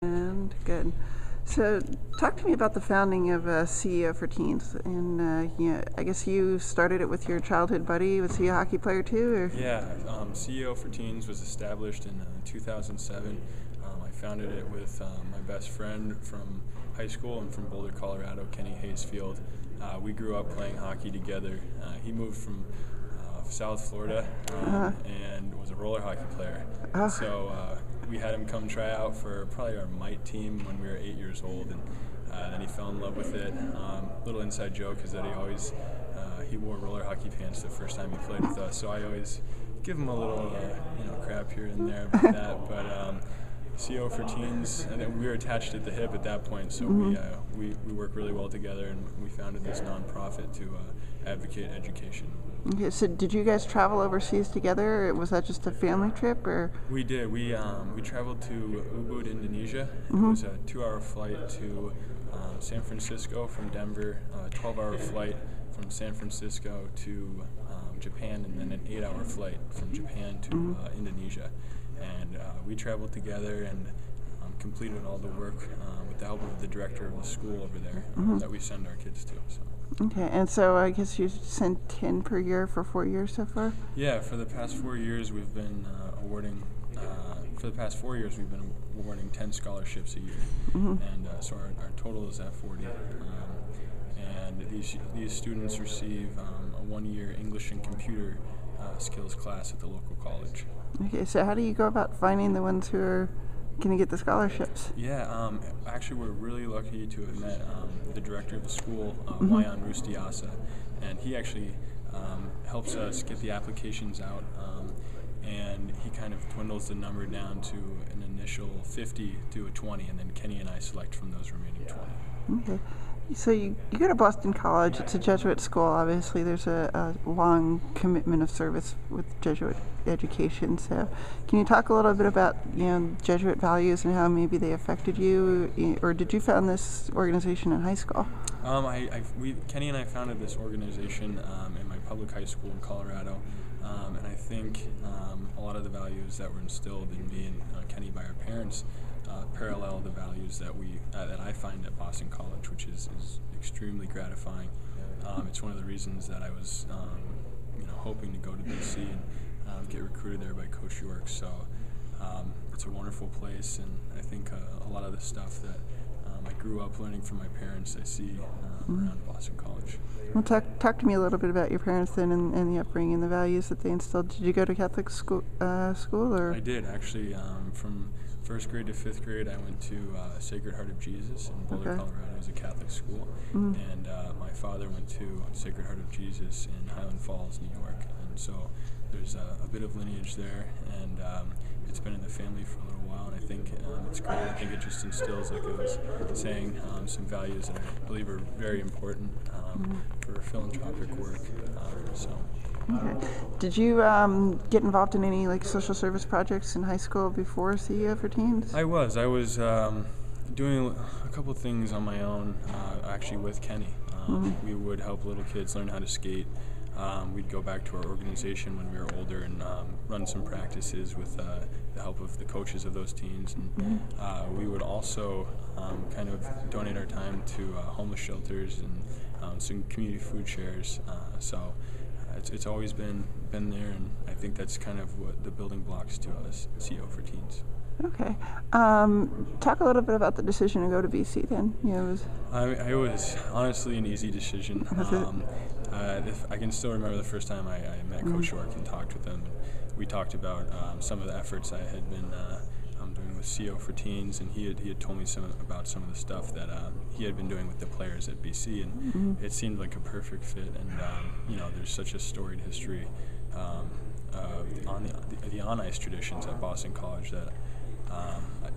And good. So, talk to me about the founding of CEO for Teens. And I guess you started it with your childhood buddy. Was he a hockey player too? Or? Yeah, CEO for Teens was established in 2007. I founded it with my best friend from high school and from Boulder, Colorado, Kenny Hayesfield. We grew up playing hockey together. He moved from South Florida and was a roller hockey player. So we had him come try out for probably our mite team when we were 8 years old, and then he fell in love with it. Little inside joke is that he wore roller hockey pants the first time he played with us, so I always give him a little crap here and there about that. But CO for Teens, and then we were attached at the hip at that point, so we work really well together, and we founded this nonprofit to advocate education. Okay, so did you guys travel overseas together, or was that just a family trip? Or we did. We traveled to Ubud, Indonesia. It was a 2-hour flight to San Francisco from Denver, a 12-hour flight from San Francisco to Japan, and then an 8-hour flight from Japan to Indonesia. And we traveled together and completed all the work with the help of the director of the school over there that we send our kids to. So. Okay, and so I guess you sent 10 per year for 4 years so far? Yeah, for the past 4 years we've been awarding 10 scholarships a year, and so our total is at 40. And these students receive a 1-year English and computer skills class at the local college. Okay, so how do you go about finding the ones who are going to get the scholarships? Yeah, actually we're really lucky to have met the director of the school, Wayan Rustiasa, and he actually helps us get the applications out, and he kind of dwindles the number down to an initial 50 to a 20, and then Kenny and I select from those remaining 20. Okay. So you go to Boston College. It's a Jesuit school. Obviously, there's a long commitment of service with Jesuit education. So, can you talk a little bit about Jesuit values and how maybe they affected you, or did you found this organization in high school? Kenny and I founded this organization in my public high school in Colorado, and I think a lot of the values that were instilled in me and Kenny by our parents parallel the values that I find at Boston College, which is extremely gratifying. It's one of the reasons that I was hoping to go to BC and get recruited there by Coach York. So it's a wonderful place, and I think a lot of the stuff that I grew up learning from my parents I see around Boston College. Well, talk to me a little bit about your parents then and the upbringing and the values that they instilled. Did you go to Catholic school? Or? I did, actually. From 1st grade to 5th grade, I went to Sacred Heart of Jesus in Boulder, Colorado. It was a Catholic school. And my father went to Sacred Heart of Jesus in Highland Falls, New York. And so there's a bit of lineage there, and it's been in the family for a little while, and I think it's great. I think it just instills, like I was saying, some values that I believe are very important for philanthropic work. Okay. Did you get involved in any social service projects in high school before CEO for Teens? I was doing a couple of things on my own, actually with Kenny. We would help little kids learn how to skate. We'd go back to our organization when we were older and run some practices with the help of the coaches of those teams. And we would also kind of donate our time to homeless shelters and some community food shares. So it's always been there, and I think that's kind of what the building blocks to us, CO for Teens. Okay. Talk a little bit about the decision to go to BC then. It was honestly an easy decision. I can still remember the first time I met Coach York and talked with him. We talked about some of the efforts I had been doing with CO for Teens, and he had told me about some of the stuff that he had been doing with the players at BC, and it seemed like a perfect fit. And there's such a storied history on the on-ice traditions at Boston College that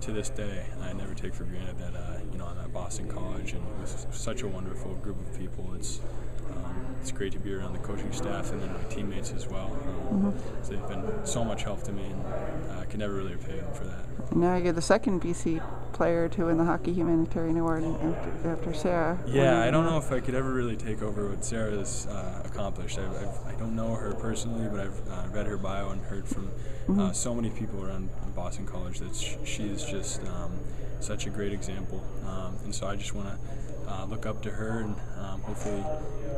to this day I never take for granted that I'm at Boston College, and with such a wonderful group of people. It's great to be around the coaching staff and then my teammates as well. So they've been so much help to me, and I can never really repay them for that. Now you're the second BC player to win the Hockey Humanitarian Award after Sarah. Yeah, I don't know if I could ever really take over what Sarah's accomplished. I don't know her personally, but I've read her bio and heard from so many people around Boston College that she is just such a great example. And so I just want to look up to her and hopefully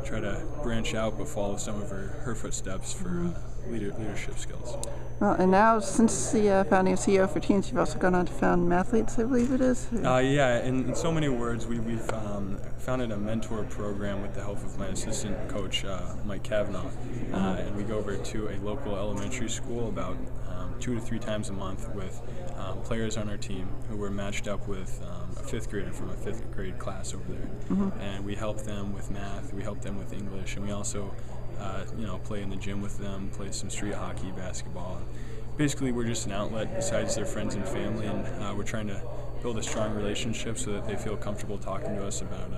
try to branch out but follow some of her footsteps for leadership skills. Well, and now since the founding of CEO for Teens, you've also gone on to found Mathletes, I believe it is? Yeah, in so many words, we've founded a mentor program with the help of my assistant coach, Mike Kavanaugh, and we go over to a local elementary school about 2 to 3 times a month with players on our team who were matched up with a 5th grader from a 5th grade class over there. And we help them with math, we help them with English, and we also play in the gym with them, play some street hockey, basketball. Basically, we're just an outlet besides their friends and family, and we're trying to build a strong relationship so that they feel comfortable talking to us about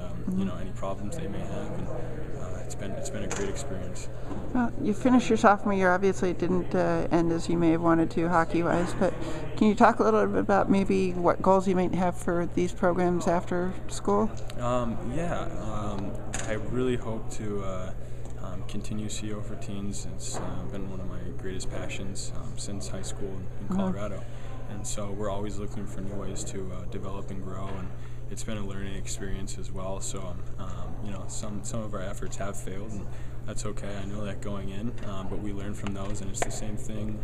any problems they may have. And it's been a great experience. Well, you finished your sophomore year. Obviously, it didn't end as you may have wanted to hockey-wise, but can you talk a little bit about maybe what goals you might have for these programs after school? I really hope to continue CEO for Teens. It's been one of my greatest passions since high school in Colorado. And so we're always looking for new ways to develop and grow, and it's been a learning experience as well. So some of our efforts have failed, and that's okay. I know that going in, but we learn from those, and it's the same thing.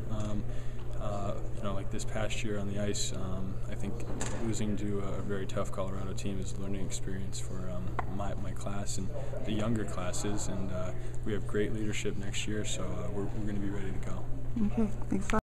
Like this past year on the ice, I think losing to a very tough Colorado team is a learning experience for my class and the younger classes, and we have great leadership next year, so we're going to be ready to go. Okay, thanks a lot.